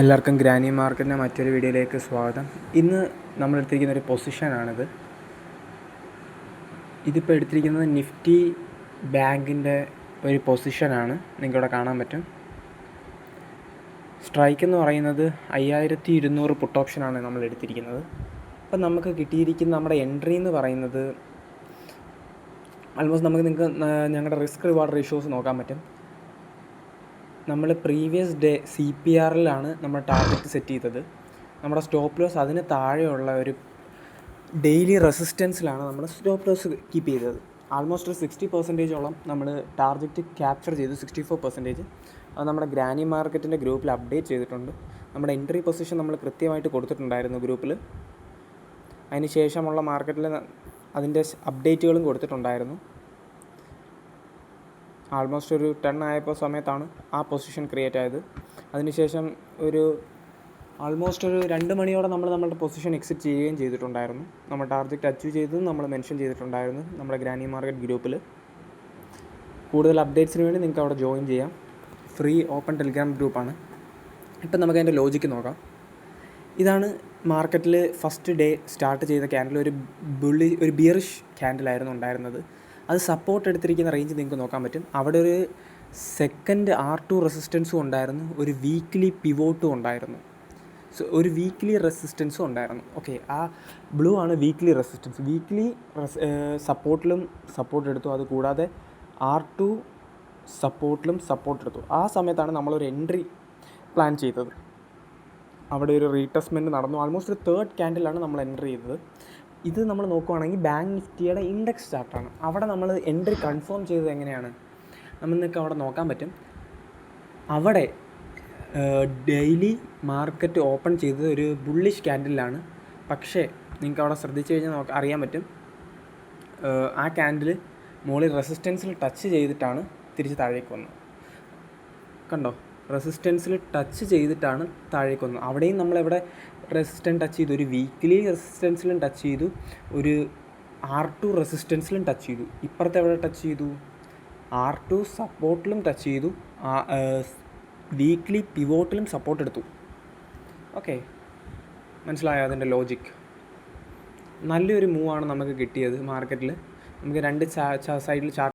എല്ലാവർക്കും ഗ്രാനി മാർക്കറ്റിൻ്റെ മറ്റൊരു വീഡിയോയിലേക്ക് സ്വാഗതം. ഇന്ന് നമ്മൾ എടുത്തിരിക്കുന്ന ഒരു പൊസിഷനാണിത്. ഇതിപ്പോൾ എടുത്തിരിക്കുന്നത് നിഫ്റ്റി ബാങ്കിൻ്റെ ഒരു പൊസിഷനാണ്. നിങ്ങൾക്കിവിടെ കാണാൻ പറ്റും. സ്ട്രൈക്ക് എന്ന് പറയുന്നത് 5200 പുട്ട് ഓപ്ഷനാണ് നമ്മൾ എടുത്തിരിക്കുന്നത്. അപ്പം നമുക്ക് കിട്ടിയിരിക്കുന്ന നമ്മുടെ എൻട്രി എന്ന് പറയുന്നത് ആൾമോസ്റ്റ് നിങ്ങൾക്ക് ഞങ്ങളുടെ റിസ്ക് റിവാർഡ് റേഷ്യോസ് നോക്കാൻ പറ്റും. നമ്മൾ പ്രീവിയസ് ഡേ CPRലാണ് നമ്മൾ ടാർഗറ്റ് സെറ്റ് ചെയ്തത്. നമ്മുടെ സ്റ്റോപ്പ് ലോസ് അതിന് താഴെയുള്ള ഒരു ഡെയിലി റെസിസ്റ്റൻസിലാണ് നമ്മൾ സ്റ്റോപ്പ് ലോസ് കീപ്പ് ചെയ്തത്. ആൾമോസ്റ്റ് ഒരു 60% നമ്മൾ ടാർഗറ്റ് ക്യാപ്ചർ ചെയ്തു. 64% അത് നമ്മുടെ ഗ്രാനി മാർക്കറ്റിൻ്റെ ഗ്രൂപ്പിൽ അപ്ഡേറ്റ് ചെയ്തിട്ടുണ്ട്. നമ്മുടെ എൻട്രി പൊസിഷൻ നമ്മൾ കൃത്യമായിട്ട് കൊടുത്തിട്ടുണ്ടായിരുന്നു ഗ്രൂപ്പിൽ. അതിന് ശേഷമുള്ള മാർക്കറ്റിൽ അതിൻ്റെ അപ്ഡേറ്റുകളും കൊടുത്തിട്ടുണ്ടായിരുന്നു. ആൾമോസ്റ്റ് ഒരു 10 ആയപ്പോൾ സമയത്താണ് ആ പൊസിഷൻ ക്രിയേറ്റ് ആയത്. അതിനുശേഷം ഒരു ആൾമോസ്റ്റ് ഒരു 2 മണിയോടെ നമ്മൾ നമ്മുടെ പൊസിഷൻ എക്സിറ്റ് ചെയ്യുകയും ചെയ്തിട്ടുണ്ടായിരുന്നു. നമ്മൾ ടാർഗറ്റ് അച്ചീവ് ചെയ്തത് നമ്മൾ മെൻഷൻ ചെയ്തിട്ടുണ്ടായിരുന്നു നമ്മുടെ ഗ്രാനി മാർക്കറ്റ് ഗ്രൂപ്പിൽ. കൂടുതൽ അപ്ഡേറ്റ്സിന് വേണ്ടി നിങ്ങൾക്ക് അവിടെ ജോയിൻ ചെയ്യാം. ഫ്രീ ഓപ്പൺ ടെലിഗ്രാം ഗ്രൂപ്പാണ്. ഇപ്പം നമുക്ക് അതിൻ്റെ ലോജിക്ക് നോക്കാം. ഇതാണ് മാർക്കറ്റിൽ ഫസ്റ്റ് ഡേ സ്റ്റാർട്ട് ചെയ്ത ക്യാൻഡിൽ. ഒരു ബിയറിഷ് ക്യാൻഡിലായിരുന്നു ഉണ്ടായിരുന്നത്. അത് സപ്പോർട്ട് എടുത്തിരിക്കുന്ന റേഞ്ച് നിങ്ങൾക്ക് നോക്കാൻ പറ്റും. അവിടെ ഒരു സെക്കൻഡ് R2 റെസിസ്റ്റൻസും ഉണ്ടായിരുന്നു, ഒരു വീക്ക്ലി പിവോട്ടും ഉണ്ടായിരുന്നു. ഒരു വീക്ക്ലി റെസിസ്റ്റൻസും ഉണ്ടായിരുന്നു. ഓക്കെ, ആ ബ്ലൂ ആണ് വീക്ക്ലി റെസിസ്റ്റൻസ്. വീക്ക്ലി സപ്പോർട്ടിലും സപ്പോർട്ട് എടുത്തു. അതുകൂടാതെ R2 സപ്പോർട്ടിലും സപ്പോർട്ട് എടുത്തു. ആ സമയത്താണ് നമ്മളൊരു എൻട്രി പ്ലാൻ ചെയ്തത്. അവിടെ ഒരു റീടെസ്റ്റ്മെൻറ്റ് നടന്നു. ആൾമോസ്റ്റ് ഒരു 3rd ക്യാൻഡിലാണ് നമ്മൾ എൻട്രി ചെയ്തത്. ഇത് നമ്മൾ നോക്കുവാണെങ്കിൽ ബാങ്ക് നിഫ്റ്റിയുടെ ഇൻഡെക്സ് ചാർട്ടാണ്. അവിടെ നമ്മൾ എൻട്രി കൺഫേം ചെയ്തത് എങ്ങനെയാണ് നമുക്ക് അവിടെ നോക്കാൻ പറ്റും. അവിടെ ഡെയിലി മാർക്കറ്റ് ഓപ്പൺ ചെയ്തത് ഒരു ബുള്ളിഷ് ക്യാൻഡിലാണ്. പക്ഷേ നിങ്ങൾക്ക് അവിടെ ശ്രദ്ധിച്ച് കഴിഞ്ഞാൽ അറിയാൻ പറ്റും, ആ ക്യാൻഡിൽ മുകളിൽ റെസിസ്റ്റൻസിൽ ടച്ച് ചെയ്തിട്ടാണ് തിരിച്ച് താഴേക്ക് വന്നത്. കണ്ടോ, റെസിസ്റ്റൻസിൽ ടച്ച് ചെയ്തിട്ടാണ് താഴേക്ക് വന്നത്. അവിടെയും നമ്മളെവിടെ റെസിസ്റ്റൻസ് ടച്ച് ചെയ്തു, ഒരു വീക്ക്ലി റെസിസ്റ്റൻസിലും ടച്ച് ചെയ്തു, ഒരു R2 റെസിസ്റ്റൻസിലും ടച്ച് ചെയ്തു. ഇപ്പുറത്തെ എവിടെ ടച്ച് ചെയ്തു, R2 സപ്പോർട്ടിലും ടച്ച് ചെയ്തു, വീക്ക്ലി പിവോട്ടിലും സപ്പോർട്ട് എടുത്തു. ഓക്കെ, മനസ്സിലായോ അതിൻ്റെ ലോജിക്ക്? നല്ലൊരു മൂവാണ് നമുക്ക് കിട്ടിയത് മാർക്കറ്റിൽ. നമുക്ക് രണ്ട് സൈഡിൽ ചാർട്ട്